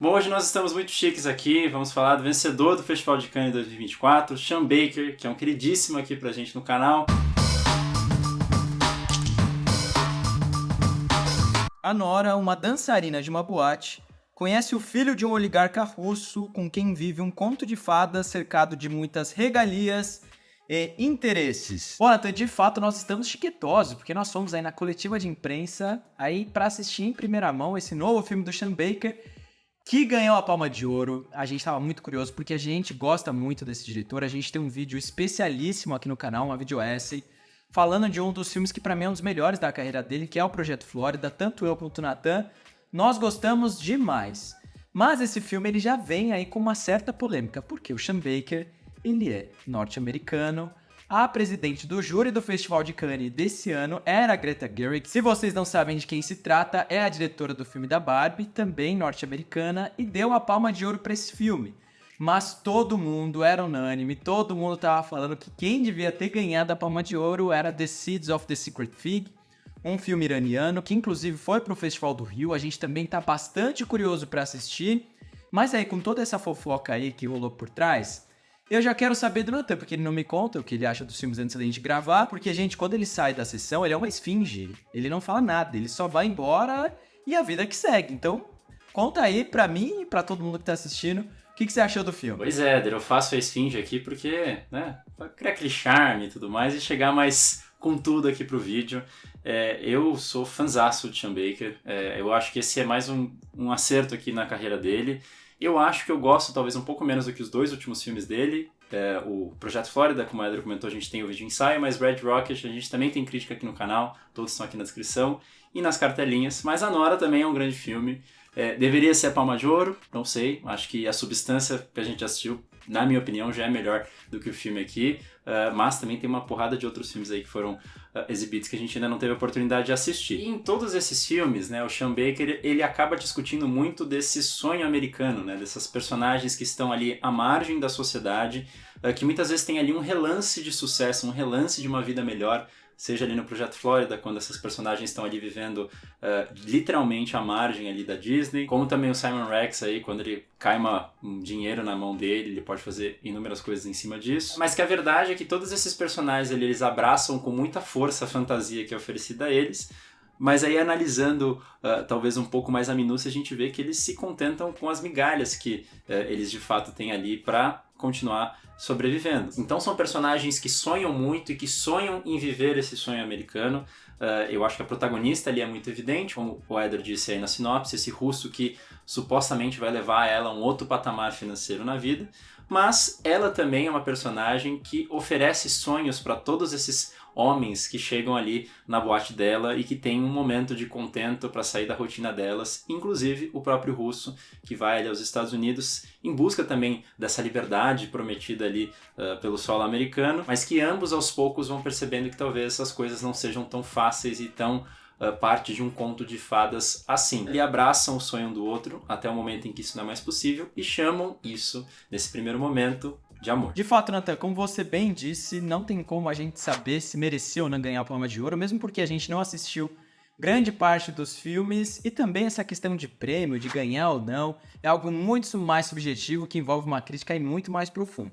Bom, hoje nós estamos muito chiques aqui, vamos falar do vencedor do Festival de Cannes 2024, Sean Baker, que é um queridíssimo aqui pra gente no canal. A Nora, uma dançarina de uma boate, conhece o filho de um oligarca russo com quem vive um conto de fadas cercado de muitas regalias e interesses. Bom, Nathan, de fato nós estamos chiquetosos, porque nós fomos aí na coletiva de imprensa aí para assistir em primeira mão esse novo filme do Sean Baker, que ganhou a Palma de Ouro. A gente estava muito curioso porque a gente gosta muito desse diretor. A gente tem um vídeo especialíssimo aqui no canal, uma video essay, falando de um dos filmes que para mim é um dos melhores da carreira dele, que é o Projeto Flórida. Tanto eu quanto o Nathan, nós gostamos demais. Mas esse filme ele já vem aí com uma certa polêmica, porque o Sean Baker, ele é norte-americano. A presidente do júri do Festival de Cannes desse ano era a Greta Gerwig. Se vocês não sabem de quem se trata, é a diretora do filme da Barbie, também norte-americana, e deu a Palma de Ouro para esse filme. Mas todo mundo era unânime, todo mundo tava falando que quem devia ter ganhado a Palma de Ouro era The Seeds of the Secret Fig, um filme iraniano que inclusive foi pro Festival do Rio. A gente também tá bastante curioso para assistir. Mas aí, com toda essa fofoca aí que rolou por trás, eu já quero saber do Nathan, porque ele não me conta o que ele acha dos filmes antes da gente gravar, porque, gente, quando ele sai da sessão, ele é uma esfinge. Ele não fala nada, ele só vai embora e a vida que segue. Então, conta aí pra mim e pra todo mundo que tá assistindo, o que você achou do filme? Pois é, eu faço a esfinge aqui porque, né, pra criar aquele charme e tudo mais e chegar mais com tudo aqui pro vídeo. Eu sou fanzaço de Sean Baker, eu acho que esse é mais um acerto aqui na carreira dele. Eu acho que eu gosto talvez um pouco menos do que os dois últimos filmes dele. O Projeto Flórida, como a Edra comentou, a gente tem o vídeo ensaio, mas Red Rocket a gente também tem crítica aqui no canal, todos estão aqui na descrição e nas cartelinhas. Mas a Nora também é um grande filme. Deveria ser a Palma de Ouro, não sei, acho que a substância que a gente assistiu, na minha opinião, já é melhor do que o filme aqui, mas também tem uma porrada de outros filmes aí que foram exibidos que a gente ainda não teve a oportunidade de assistir. E em todos esses filmes, né, o Sean Baker, ele acaba discutindo muito desse sonho americano, né, dessas personagens que estão ali à margem da sociedade, que muitas vezes tem ali um relance de sucesso, um relance de uma vida melhor, seja ali no Projeto Flórida, quando essas personagens estão ali vivendo literalmente à margem ali da Disney, como também o Simon Rex aí, quando ele cai um dinheiro na mão dele, ele pode fazer inúmeras coisas em cima disso, mas que a verdade é que todos esses personagens eles abraçam com muita força a fantasia que é oferecida a eles, mas aí analisando talvez um pouco mais a minúcia, a gente vê que eles se contentam com as migalhas que eles de fato têm ali para continuar sobrevivendo. Então são personagens que sonham muito e que sonham em viver esse sonho americano. Eu acho que a protagonista ali é muito evidente, como o Eder disse aí na sinopse, esse russo que supostamente vai levar ela a um outro patamar financeiro na vida, mas ela também é uma personagem que oferece sonhos para todos esses homens que chegam ali na boate dela e que tem um momento de contento para sair da rotina delas, inclusive o próprio russo que vai ali aos Estados Unidos em busca também dessa liberdade prometida ali pelo solo americano, mas que ambos aos poucos vão percebendo que talvez essas coisas não sejam tão fáceis e tão parte de um conto de fadas assim. E abraçam o sonho do outro até o momento em que isso não é mais possível e chamam isso, nesse primeiro momento, de amor. De fato, Nathan, como você bem disse, não tem como a gente saber se mereceu ou não ganhar a Palma de Ouro, mesmo porque a gente não assistiu grande parte dos filmes, e também essa questão de prêmio, de ganhar ou não, é algo muito mais subjetivo que envolve uma crítica e muito mais profunda.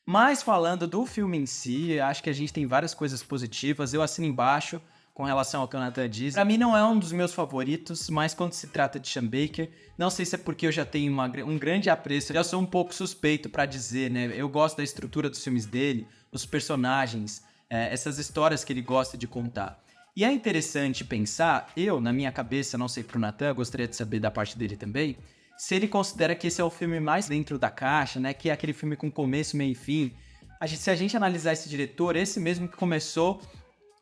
Mas falando do filme em si, acho que a gente tem várias coisas positivas. Eu assino embaixo com relação ao que o Nathan diz. Pra mim não é um dos meus favoritos, mas quando se trata de Sean Baker, não sei se é porque eu já tenho um grande apreço, já sou um pouco suspeito pra dizer, né? Eu gosto da estrutura dos filmes dele, os personagens, essas histórias que ele gosta de contar. E é interessante pensar, na minha cabeça, não sei pro Nathan, gostaria de saber da parte dele também, se ele considera que esse é o filme mais dentro da caixa, né? Que é aquele filme com começo, meio e fim. Se a gente analisar esse diretor, esse mesmo que começou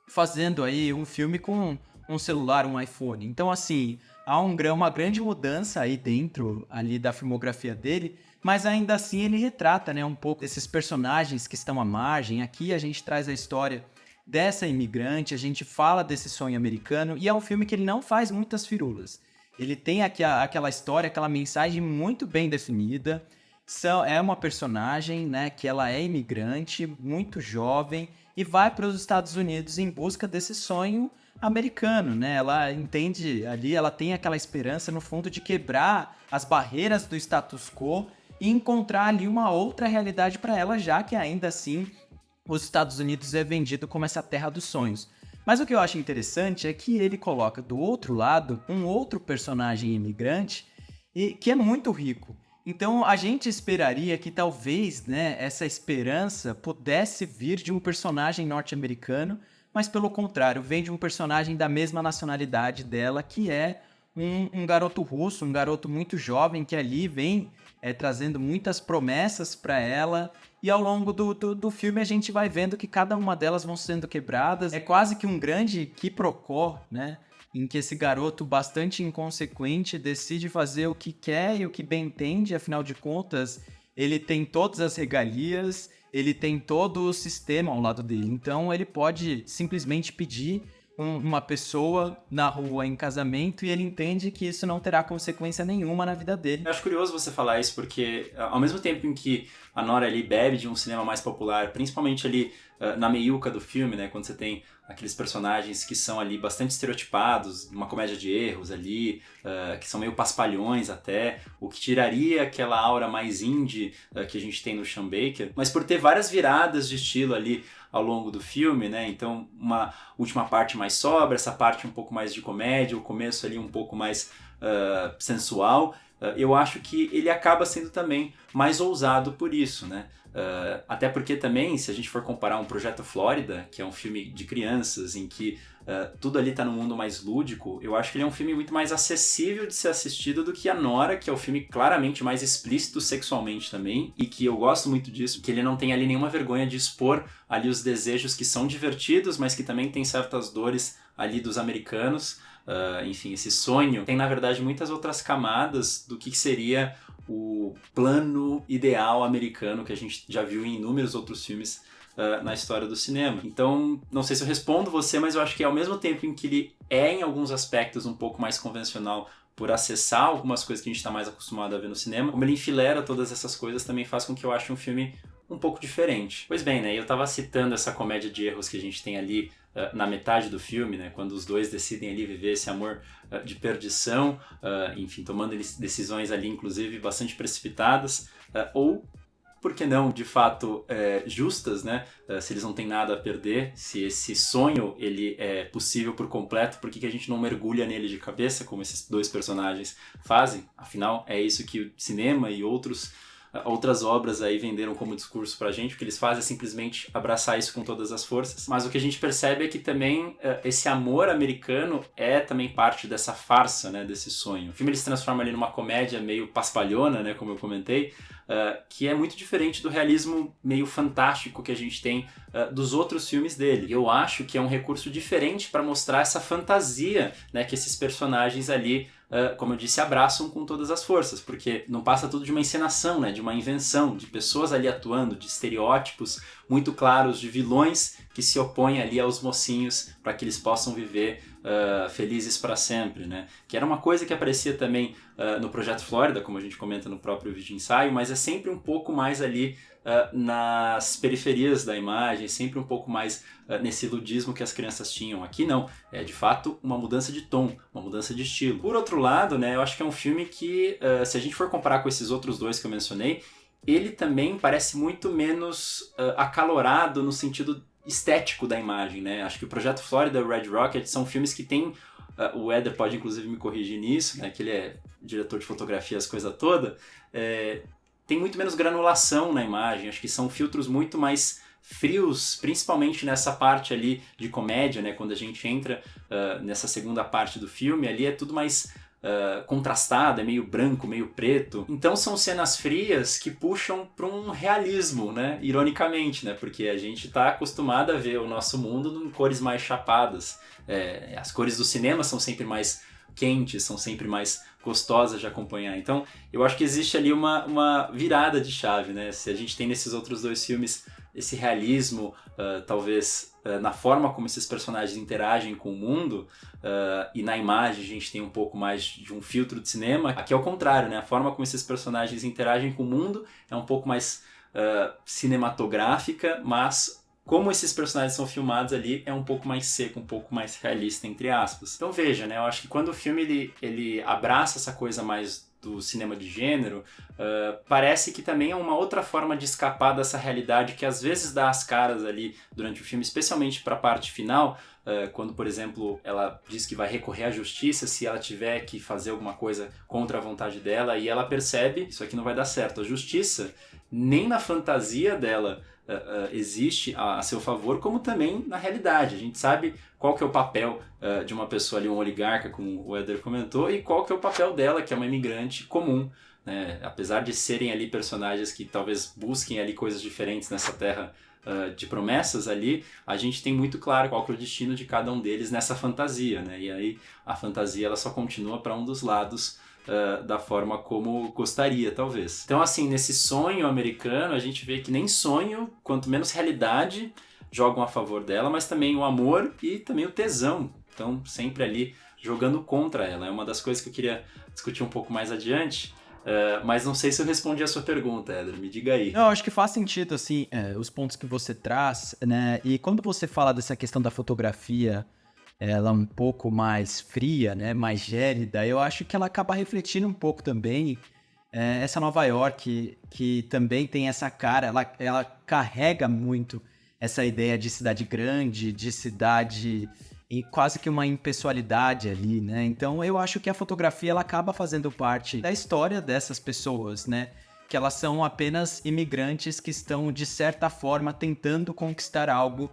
fazendo aí um filme com um celular, um iPhone. Então, assim, há uma grande mudança aí dentro ali da filmografia dele, mas ainda assim ele retrata, né, um pouco desses personagens que estão à margem. Aqui a gente traz a história dessa imigrante, a gente fala desse sonho americano, e é um filme que ele não faz muitas firulas. Ele tem aquela história, aquela mensagem muito bem definida. É uma personagem, né, que ela é imigrante, muito jovem, e vai para os Estados Unidos em busca desse sonho americano, né? Ela entende ali, ela tem aquela esperança no fundo de quebrar as barreiras do status quo e encontrar ali uma outra realidade para ela, já que ainda assim os Estados Unidos é vendido como essa terra dos sonhos. Mas o que eu acho interessante é que ele coloca do outro lado um outro personagem imigrante e que é muito rico. Então a gente esperaria que talvez, né, essa esperança pudesse vir de um personagem norte-americano, mas pelo contrário, vem de um personagem da mesma nacionalidade dela, que é um garoto russo, um garoto muito jovem que ali vem trazendo muitas promessas para ela. E ao longo do filme a gente vai vendo que cada uma delas vão sendo quebradas. É quase que um grande quiprocó, né? Em que esse garoto bastante inconsequente decide fazer o que quer e o que bem entende, afinal de contas, ele tem todas as regalias, ele tem todo o sistema ao lado dele. Então ele pode simplesmente pedir uma pessoa na rua em casamento e ele entende que isso não terá consequência nenhuma na vida dele. Eu acho curioso você falar isso porque ao mesmo tempo em que a Nora ali bebe de um cinema mais popular, principalmente ali na meiuca do filme, né, quando você tem aqueles personagens que são ali bastante estereotipados, uma comédia de erros ali, que são meio paspalhões até, o que tiraria aquela aura mais indie que a gente tem no Sean Baker, mas por ter várias viradas de estilo ali ao longo do filme, né? Então uma última parte mais sóbria, essa parte um pouco mais de comédia, o começo ali um pouco mais sensual, eu acho que ele acaba sendo também mais ousado por isso, né? Até porque também, se a gente for comparar um Projeto Flórida, que é um filme de crianças, em que tudo ali tá num mundo mais lúdico, eu acho que ele é um filme muito mais acessível de ser assistido do que a Nora, que é o filme claramente mais explícito sexualmente também, e que eu gosto muito disso, que ele não tem ali nenhuma vergonha de expor ali os desejos que são divertidos, mas que também tem certas dores ali dos americanos. Enfim, esse sonho tem na verdade muitas outras camadas do que seria o plano ideal americano que a gente já viu em inúmeros outros filmes na história do cinema. Então, não sei se eu respondo você, mas eu acho que ao mesmo tempo em que ele é em alguns aspectos um pouco mais convencional por acessar algumas coisas que a gente está mais acostumado a ver no cinema, como ele enfilera todas essas coisas também faz com que eu ache um filme um pouco diferente. Pois bem, né, eu estava citando essa comédia de erros que a gente tem ali na metade do filme, né, quando os dois decidem ali viver esse amor de perdição, enfim, tomando decisões ali, inclusive, bastante precipitadas, ou, por que não, de fato, justas, né, se eles não têm nada a perder, se esse sonho ele é possível por completo, por que a gente não mergulha nele de cabeça, como esses dois personagens fazem? Afinal, é isso que o cinema e outras obras aí venderam como discurso pra gente. O que eles fazem é simplesmente abraçar isso com todas as forças. Mas o que a gente percebe é que também esse amor americano é também parte dessa farsa, né, desse sonho. O filme ele se transforma ali numa comédia meio paspalhona, né, como eu comentei, que é muito diferente do realismo meio fantástico que a gente tem dos outros filmes dele. Eu acho que é um recurso diferente para mostrar essa fantasia, né, que esses personagens ali, como eu disse, abraçam com todas as forças, porque não passa tudo de uma encenação, né, de uma invenção, de pessoas ali atuando, de estereótipos muito claros, de vilões que se opõem ali aos mocinhos para que eles possam viver felizes para sempre, né? Que era uma coisa que aparecia também no Projeto Flórida, como a gente comenta no próprio vídeo ensaio, mas é sempre um pouco mais ali nas periferias da imagem, sempre um pouco mais nesse ludismo que as crianças tinham. Aqui não, é de fato uma mudança de tom, uma mudança de estilo. Por outro lado, né, eu acho que é um filme que, se a gente for comparar com esses outros dois que eu mencionei, ele também parece muito menos acalorado no sentido estético da imagem, né? Acho que o Projeto Flórida e o Red Rocket são filmes que têm, o Éder pode inclusive me corrigir nisso, né, que ele é diretor de fotografia, as coisas todas, tem muito menos granulação na imagem, acho que são filtros muito mais frios, principalmente nessa parte ali de comédia, né, quando a gente entra nessa segunda parte do filme, ali é tudo mais contrastado, é meio branco, meio preto. Então são cenas frias que puxam para um realismo, né, ironicamente, né, porque a gente está acostumado a ver o nosso mundo em cores mais chapadas. As cores do cinema são sempre mais quentes, são sempre mais gostosas de acompanhar. Então eu acho que existe ali uma virada de chave, né? Se a gente tem nesses outros dois filmes esse realismo, talvez na forma como esses personagens interagem com o mundo, e na imagem a gente tem um pouco mais de um filtro de cinema, aqui é o contrário, né? A forma como esses personagens interagem com o mundo é um pouco mais cinematográfica, mas como esses personagens são filmados ali, é um pouco mais seco, um pouco mais realista, entre aspas. Então veja, né, eu acho que quando o filme ele abraça essa coisa mais do cinema de gênero, parece que também é uma outra forma de escapar dessa realidade que às vezes dá as caras ali durante o filme, especialmente para a parte final, quando, por exemplo, ela diz que vai recorrer à justiça se ela tiver que fazer alguma coisa contra a vontade dela, e ela percebe, isso aqui não vai dar certo. A justiça, nem na fantasia dela, existe a seu favor, como também na realidade. A gente sabe qual que é o papel de uma pessoa ali, um oligarca, como o Éder comentou, e qual que é o papel dela, que é uma imigrante comum, né? Apesar de serem ali personagens que talvez busquem ali coisas diferentes nessa terra de promessas ali, a gente tem muito claro qual que é o destino de cada um deles nessa fantasia, né? E aí a fantasia ela só continua para um dos lados da forma como gostaria, talvez. Então, assim, nesse sonho americano, a gente vê que nem sonho, quanto menos realidade, jogam a favor dela, mas também o amor e também o tesão. Então, sempre ali jogando contra ela. É uma das coisas que eu queria discutir um pouco mais adiante, mas não sei se eu respondi a sua pergunta, Éder, me diga aí. Eu acho que faz sentido, assim, os pontos que você traz, né? E quando você fala dessa questão da fotografia, ela um pouco mais fria, né, mais gélida, eu acho que ela acaba refletindo um pouco também essa Nova York, que também tem essa cara, ela carrega muito essa ideia de cidade grande, de cidade e quase que uma impessoalidade ali, né? Então eu acho que a fotografia ela acaba fazendo parte da história dessas pessoas, né? Que elas são apenas imigrantes que estão, de certa forma, tentando conquistar algo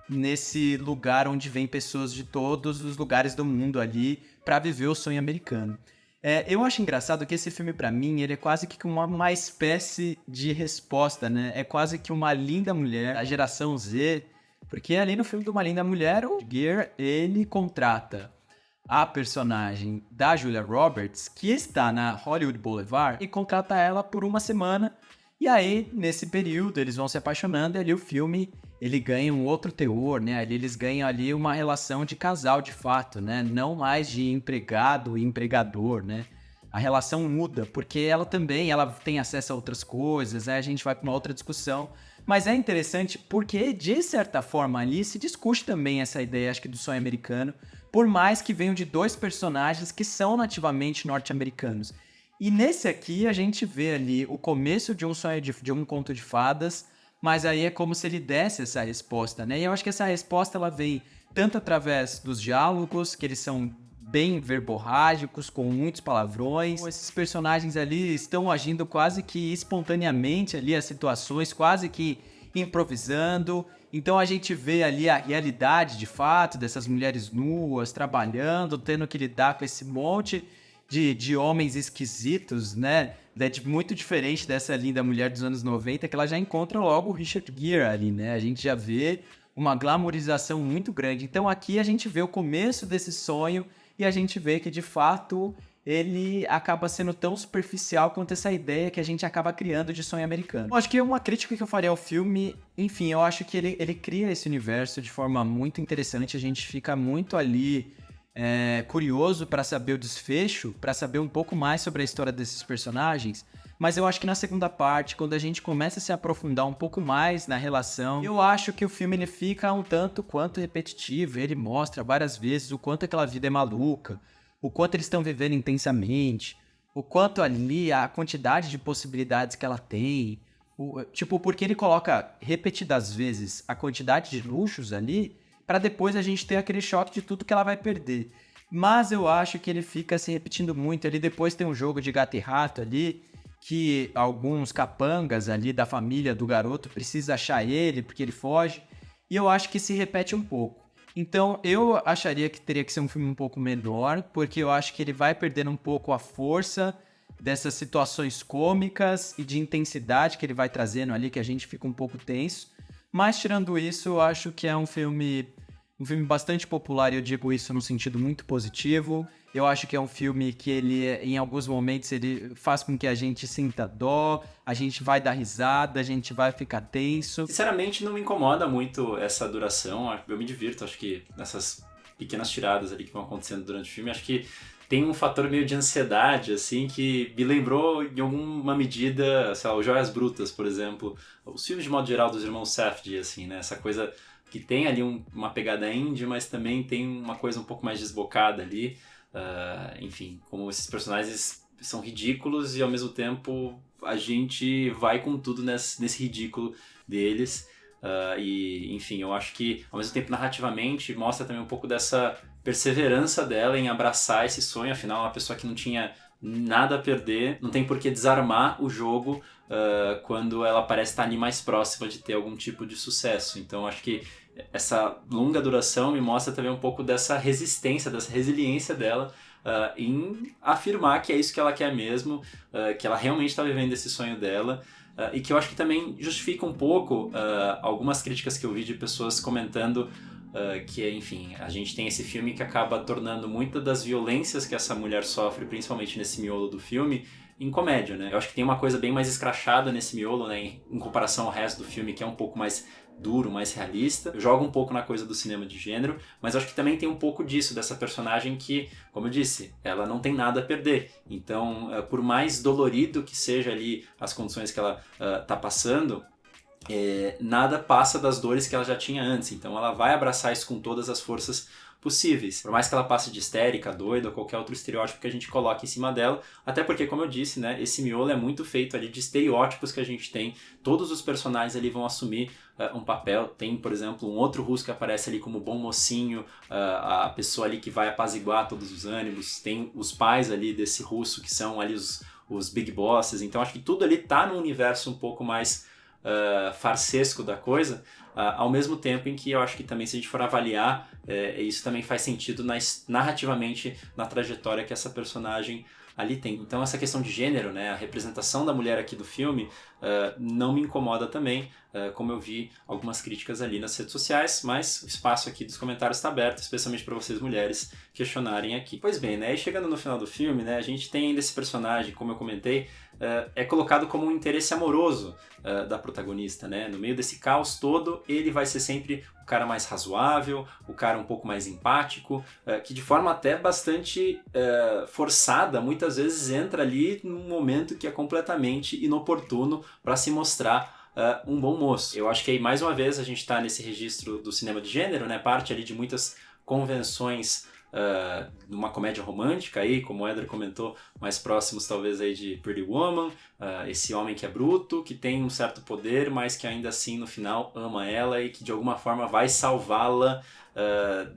nesse lugar onde vem pessoas de todos os lugares do mundo ali para viver o sonho americano. Eu acho engraçado que esse filme, para mim, ele é quase que uma espécie de resposta, né? É quase que uma linda mulher, a geração Z, porque ali no filme de Uma Linda Mulher, o Gere, ele contrata a personagem da Julia Roberts, que está na Hollywood Boulevard, e contrata ela por uma semana. E aí, nesse período, eles vão se apaixonando e ali o filme, ele ganha um outro teor, né? Ali eles ganham ali uma relação de casal de fato, né? Não mais de empregado e empregador, né? A relação muda, porque ela tem acesso a outras coisas, aí a gente vai para uma outra discussão. Mas é interessante porque, de certa forma, ali se discute também essa ideia, acho que do sonho americano, por mais que venham de dois personagens que são nativamente norte-americanos. E nesse aqui a gente vê ali o começo de um sonho de um conto de fadas, mas aí é como se ele desse essa resposta, né? E eu acho que essa resposta ela vem tanto através dos diálogos, que eles são bem verborrágicos, com muitos palavrões. Esses personagens ali estão agindo quase que espontaneamente ali as situações, quase que improvisando. Então a gente vê ali a realidade de fato dessas mulheres nuas, trabalhando, tendo que lidar com esse monte de homens esquisitos, né? Muito diferente dessa linda mulher dos anos 90, que ela já encontra logo o Richard Gere ali, né? A gente já vê uma glamorização muito grande. Então aqui a gente vê o começo desse sonho e a gente vê que, de fato, ele acaba sendo tão superficial quanto essa ideia que a gente acaba criando de sonho americano. Eu acho que uma crítica que eu faria ao filme, enfim, eu acho que ele cria esse universo de forma muito interessante, a gente fica muito ali curioso para saber o desfecho, para saber um pouco mais sobre a história desses personagens, mas eu acho que na segunda parte, quando a gente começa a se aprofundar um pouco mais na relação, eu acho que o filme ele fica um tanto quanto repetitivo, ele mostra várias vezes o quanto aquela vida é maluca, o quanto eles estão vivendo intensamente, o quanto ali a quantidade de possibilidades que ela tem, porque ele coloca repetidas vezes a quantidade de luxos ali, para depois a gente ter aquele choque de tudo que ela vai perder. Mas eu acho que ele fica se repetindo muito. Ele depois tem um jogo de gato e rato ali, que alguns capangas ali da família do garoto precisam achar ele, porque ele foge. E eu acho que se repete um pouco. Então eu acharia que teria que ser um filme um pouco menor, porque eu acho que ele vai perdendo um pouco a força dessas situações cômicas e de intensidade que ele vai trazendo ali, que a gente fica um pouco tenso. Mas tirando isso, eu acho que é um filme bastante popular, e eu digo isso no sentido muito positivo. Eu acho que é um filme que ele, em alguns momentos, ele faz com que a gente sinta dó, a gente vai dar risada, a gente vai ficar tenso. Sinceramente, não me incomoda muito essa duração, eu me divirto, acho que nessas pequenas tiradas ali que vão acontecendo durante o filme, acho que tem um fator meio de ansiedade, assim, que me lembrou em alguma medida, sei lá, o Joias Brutas, por exemplo, os filmes de modo geral dos irmãos Safdie, assim, né, essa coisa que tem ali uma pegada indie, mas também tem uma coisa um pouco mais desbocada ali, enfim, como esses personagens são ridículos e ao mesmo tempo a gente vai com tudo nesse ridículo deles. E enfim, eu acho que ao mesmo tempo narrativamente mostra também um pouco dessa perseverança dela em abraçar esse sonho. Afinal, uma pessoa que não tinha nada a perder, não tem por que desarmar o jogo quando ela parece estar ali mais próxima de ter algum tipo de sucesso. Então acho que essa longa duração me mostra também um pouco dessa resistência, dessa resiliência dela em afirmar que é isso que ela quer mesmo, que ela realmente está vivendo esse sonho dela. E que eu acho que também justifica um pouco algumas críticas que eu vi de pessoas comentando que, enfim, a gente tem esse filme que acaba tornando muitas das violências que essa mulher sofre, principalmente nesse miolo do filme, em comédia, né? Eu acho que tem uma coisa bem mais escrachada nesse miolo, né, em comparação ao resto do filme, que é um pouco mais duro, mais realista. Eu jogo um pouco na coisa do cinema de gênero, mas eu acho que também tem um pouco disso, dessa personagem que, como eu disse, ela não tem nada a perder. Então, por mais dolorido que seja ali as condições que ela tá passando, nada passa das dores que ela já tinha antes. Então ela vai abraçar isso com todas as forças possíveis. Por mais que ela passe de histérica, doida ou qualquer outro estereótipo que a gente coloque em cima dela, até porque, como eu disse, né, esse miolo é muito feito ali de estereótipos que a gente tem. Todos os personagens ali vão assumir um papel. Tem, por exemplo, um outro russo que aparece ali como bom mocinho, a pessoa ali que vai apaziguar todos os ânimos. Tem os pais ali desse russo que são ali os big bosses. Então acho que tudo ali tá num universo um pouco mais farsesco da coisa, ao mesmo tempo em que eu acho que também, se a gente for avaliar, isso também faz sentido narrativamente na trajetória que essa personagem ali tem. Então essa questão de gênero, né, a representação da mulher aqui do filme não me incomoda também, como eu vi algumas críticas ali nas redes sociais, mas o espaço aqui dos comentários está aberto, especialmente para vocês mulheres questionarem aqui. Pois bem, né, e chegando no final do filme, né, a gente tem ainda esse personagem, como eu comentei, é colocado como um interesse amoroso da protagonista, né? No meio desse caos todo, ele vai ser sempre o cara mais razoável, o cara um pouco mais empático, que de forma até bastante forçada, muitas vezes entra ali num momento que é completamente inoportuno para se mostrar um bom moço. Eu acho que aí, mais uma vez, a gente está nesse registro do cinema de gênero, né? Parte ali de muitas convenções numa comédia romântica aí, como o Éder comentou, mais próximos talvez aí de Pretty Woman, esse homem que é bruto, que tem um certo poder, mas que ainda assim no final ama ela e que de alguma forma vai salvá-la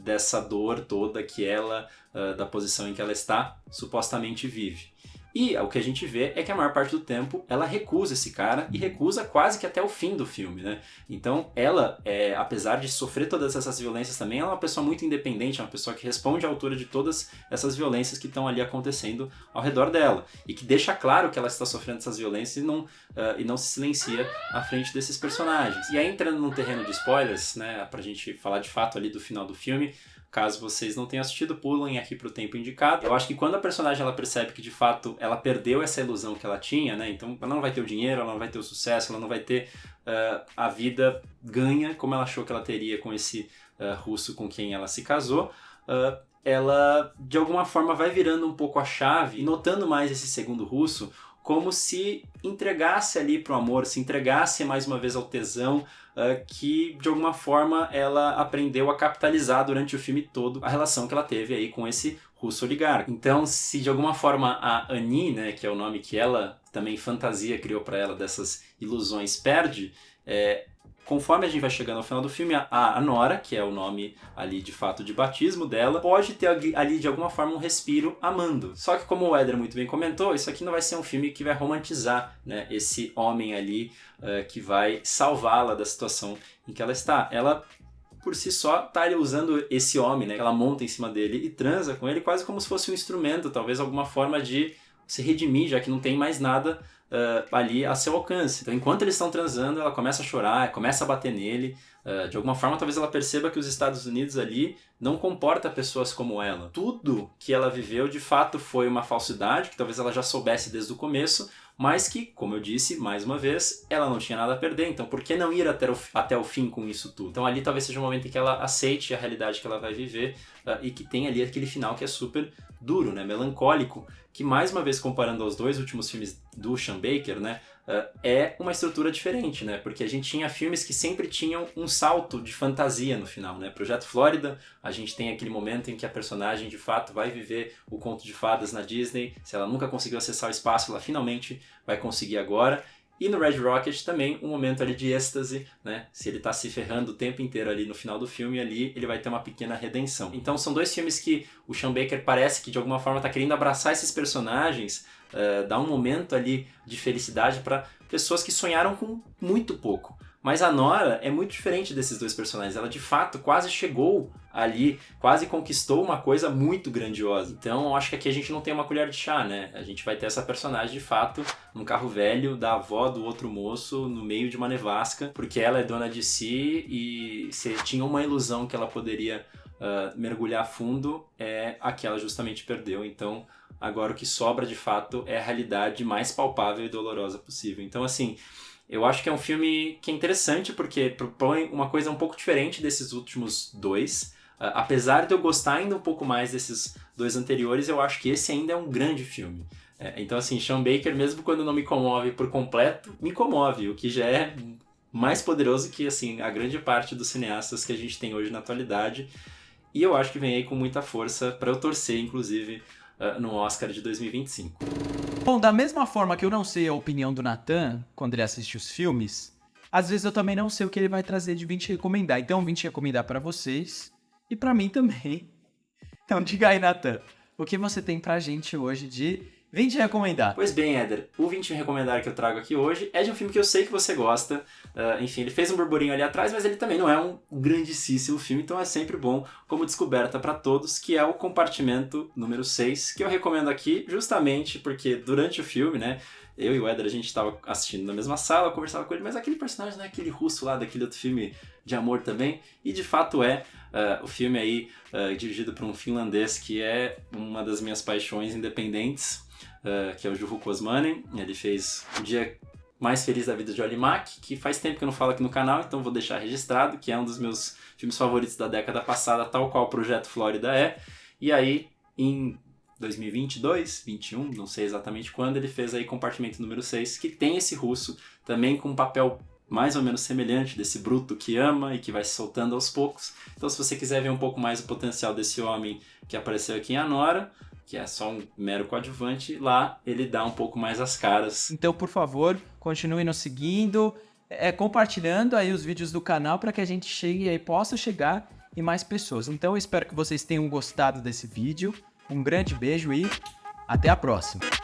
dessa dor toda que ela, da posição em que ela está, supostamente vive. E o que a gente vê é que a maior parte do tempo ela recusa esse cara e recusa quase que até o fim do filme, né? Então ela, apesar de sofrer todas essas violências também, ela é uma pessoa muito independente, é uma pessoa que responde à altura de todas essas violências que estão ali acontecendo ao redor dela. E que deixa claro que ela está sofrendo essas violências e não se silencia à frente desses personagens. E aí, entrando num terreno de spoilers, né, pra gente falar de fato ali do final do filme, caso vocês não tenham assistido, pulem aqui pro tempo indicado. Eu acho que quando a personagem ela percebe que de fato ela perdeu essa ilusão que ela tinha, né? Então ela não vai ter o dinheiro, ela não vai ter o sucesso, ela não vai ter a vida ganha como ela achou que ela teria com esse russo com quem ela se casou. Ela de alguma forma vai virando um pouco a chave e notando mais esse segundo russo como se entregasse ali pro amor, se entregasse mais uma vez ao tesão, que de alguma forma ela aprendeu a capitalizar durante o filme todo a relação que ela teve aí com esse russo oligarca. Então, se de alguma forma a Annie, né, que é o nome que ela também fantasia criou para ela dessas ilusões, perde, conforme a gente vai chegando ao final do filme, a Nora, que é o nome ali de fato de batismo dela, pode ter ali de alguma forma um respiro amando. Só que, como o Éder muito bem comentou, isso aqui não vai ser um filme que vai romantizar, né, esse homem ali que vai salvá-la da situação em que ela está. Ela, por si só, está usando esse homem, né, que ela monta em cima dele e transa com ele quase como se fosse um instrumento, talvez alguma forma de se redimir, já que não tem mais nada ali a seu alcance. Então, enquanto eles estão transando, ela começa a chorar, começa a bater nele. De alguma forma, talvez ela perceba que os Estados Unidos ali não comporta pessoas como ela. Tudo que ela viveu, de fato, foi uma falsidade, que talvez ela já soubesse desde o começo, mas que, como eu disse, mais uma vez, ela não tinha nada a perder, então por que não ir até o fim com isso tudo? Então ali talvez seja um momento em que ela aceite a realidade que ela vai viver e que tem ali aquele final que é super duro, né, melancólico, que mais uma vez comparando aos dois últimos filmes do Sean Baker, né, é uma estrutura diferente, né, porque a gente tinha filmes que sempre tinham um salto de fantasia no final, né, Projeto Flórida, a gente tem aquele momento em que a personagem de fato vai viver o conto de fadas na Disney, se ela nunca conseguiu acessar o espaço, ela finalmente vai conseguir agora. E no Red Rocket também um momento ali de êxtase, né? Se ele tá se ferrando o tempo inteiro ali no final do filme, ali ele vai ter uma pequena redenção. Então são dois filmes que o Sean Baker parece que de alguma forma tá querendo abraçar esses personagens, dar um momento ali de felicidade para pessoas que sonharam com muito pouco. Mas a Nora é muito diferente desses dois personagens. Ela de fato quase chegou ali, quase conquistou uma coisa muito grandiosa. Então eu acho que aqui a gente não tem uma colher de chá, né? A gente vai ter essa personagem de fato num carro velho da avó do outro moço no meio de uma nevasca, porque ela é dona de si e se tinha uma ilusão que ela poderia mergulhar fundo, é a que ela justamente perdeu. Então agora o que sobra de fato é a realidade mais palpável e dolorosa possível. Então assim, eu acho que é um filme que é interessante porque propõe uma coisa um pouco diferente desses últimos dois. Apesar de eu gostar ainda um pouco mais desses dois anteriores, eu acho que esse ainda é um grande filme. Então assim, Sean Baker, mesmo quando não me comove por completo, me comove, o que já é mais poderoso que assim, a grande parte dos cineastas que a gente tem hoje na atualidade. E eu acho que vem aí com muita força para eu torcer, inclusive, no Oscar de 2025. Bom, da mesma forma que eu não sei a opinião do Nathan quando ele assiste os filmes, às vezes eu também não sei o que ele vai trazer de 20 recomendar. Então, 20 recomendar pra vocês e pra mim também. Então, diga aí, Nathan, o que você tem pra gente hoje de 20 recomendar? Pois bem, Éder, o 20 recomendar que eu trago aqui hoje é de um filme que eu sei que você gosta. Enfim, ele fez um burburinho ali atrás, mas ele também não é um grandíssimo filme, então é sempre bom como descoberta para todos, que é o Compartimento número 6, que eu recomendo aqui justamente porque durante o filme, né, eu e o Éder, a gente estava assistindo na mesma sala, eu conversava com ele, mas aquele personagem não é aquele russo lá daquele outro filme de amor também? E de fato é. O filme aí, dirigido por um finlandês que é uma das minhas paixões independentes, que é o Juho Kuosmanen. Ele fez O Dia Mais Feliz da Vida de Olli Mack, que faz tempo que eu não falo aqui no canal, então vou deixar registrado, que é um dos meus filmes favoritos da década passada, tal qual o Projeto Flórida é. E aí, em 2022, 21, não sei exatamente quando, ele fez aí Compartimento número 6, que tem esse russo, também com um papel mais ou menos semelhante desse bruto que ama e que vai se soltando aos poucos. Então se você quiser ver um pouco mais o potencial desse homem que apareceu aqui em Anora, que é só um mero coadjuvante, lá ele dá um pouco mais as caras. Então, por favor, continue nos seguindo, compartilhando aí os vídeos do canal para que a gente chegue aí, possa chegar em mais pessoas. Então eu espero que vocês tenham gostado desse vídeo. Um grande beijo e até a próxima!